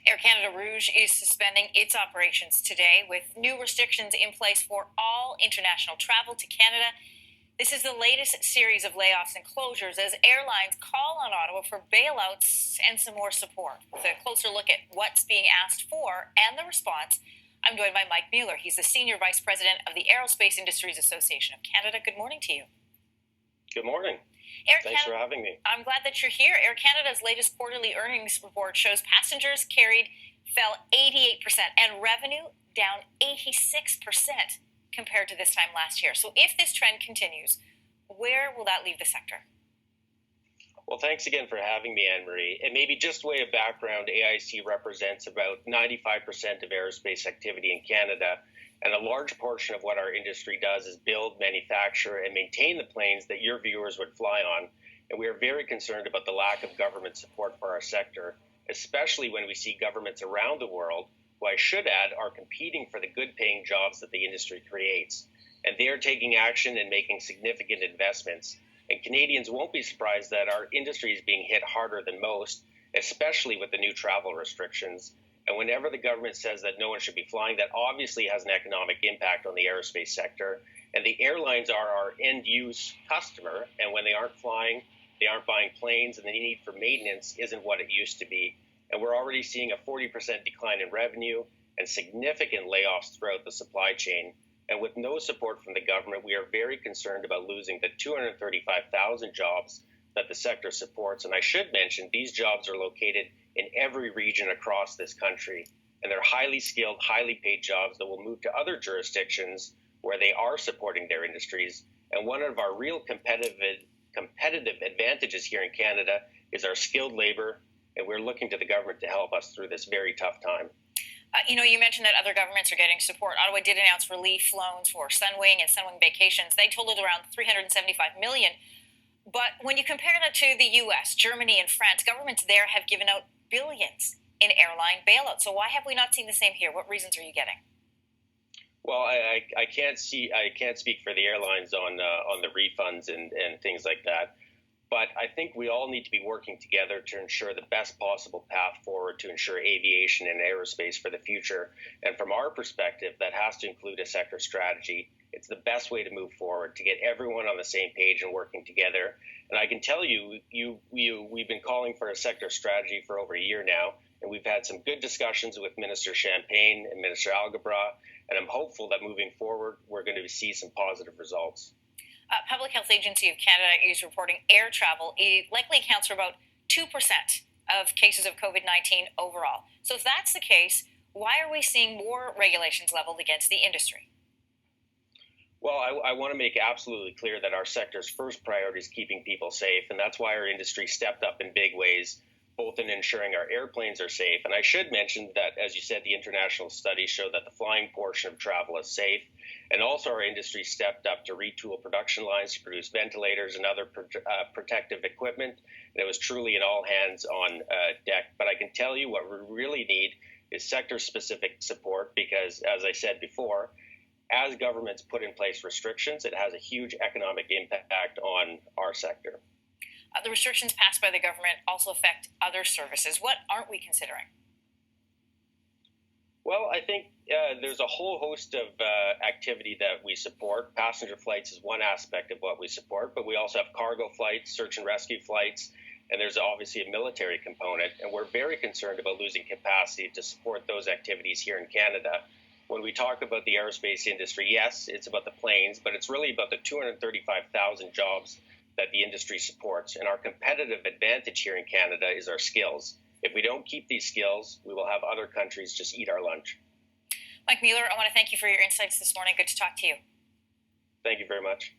Air Canada Rouge is suspending its operations today with new restrictions in place for all international travel to Canada. This is the latest series of layoffs and closures as airlines call on Ottawa for bailouts and some more support. With a closer look at what's being asked for and the response, I'm joined by Mike Mueller. He's the Senior Vice President of the Aerospace Industries Association of Canada. Good morning to you. Good morning. Thanks for having me. I'm glad that you're here. Air Canada's latest quarterly earnings report shows passengers carried fell 88% and revenue down 86% compared to this time last year. So if this trend continues, where will that leave the sector? Well, thanks again for having me, Anne-Marie. And maybe just way of background, AIAC represents about 95% of aerospace activity in Canada. And a large portion of what our industry does is build, manufacture, and maintain the planes that your viewers would fly on. And we are very concerned about the lack of government support for our sector, especially when we see governments around the world, who I should add, are competing for the good-paying jobs that the industry creates. And they are taking action and making significant investments. And Canadians won't be surprised that our industry is being hit harder than most, especially with the new travel restrictions. And whenever the government says that no one should be flying, that obviously has an economic impact on the aerospace sector. And the airlines are our end-use customer. And when they aren't flying, they aren't buying planes, and the need for maintenance isn't what it used to be. And we're already seeing a 40% decline in revenue and significant layoffs throughout the supply chain. And with no support from the government, we are very concerned about losing the 235,000 jobs that the sector supports. And I should mention, these jobs are located in every region across this country. And they're highly skilled, highly paid jobs that will move to other jurisdictions where they are supporting their industries. And one of our real competitive advantages here in Canada is our skilled labor. And we're looking to the government to help us through this very tough time. You mentioned that other governments are getting support. Ottawa did announce relief loans for Sunwing and Sunwing Vacations. They totaled around $375 million. But when you compare that to the U.S., Germany, and France, governments there have given out billions in airline bailouts. So why have we not seen the same here? What reasons are you getting? Well, I can't speak for the airlines on the refunds and things like that. But I think we all need to be working together to ensure the best possible path forward to ensure aviation and aerospace for the future. And from our perspective, that has to include a sector strategy. It's the best way to move forward, to get everyone on the same page and working together. And I can tell you, we've been calling for a sector strategy for over a year now, and we've had some good discussions with Minister Champagne and Minister Algebra, and I'm hopeful that moving forward, we're going to see some positive results. Public Health Agency of Canada is reporting air travel. It likely accounts for about 2% of cases of COVID-19 overall. So if that's the case, why are we seeing more regulations leveled against the industry? Well, I want to make absolutely clear that our sector's first priority is keeping people safe, and that's why our industry stepped up in big ways, both in ensuring our airplanes are safe. And I should mention that, as you said, the international studies show that the flying portion of travel is safe. And also our industry stepped up to retool production lines to produce ventilators and other protective equipment. And it was truly an all hands on deck. But I can tell you what we really need is sector-specific support because, as I said before, as governments put in place restrictions, it has a huge economic impact on our sector. The restrictions passed by the government also affect other services. What aren't we considering? Well, I think there's a whole host of activity that we support. Passenger flights is one aspect of what we support, but we also have cargo flights, search and rescue flights, and there's obviously a military component. And we're very concerned about losing capacity to support those activities here in Canada. When we talk about the aerospace industry, yes, it's about the planes, but it's really about the 235,000 jobs that the industry supports. And our competitive advantage here in Canada is our skills. If we don't keep these skills, we will have other countries just eat our lunch. Mike Mueller, I want to thank you for your insights this morning. Good to talk to you. Thank you very much.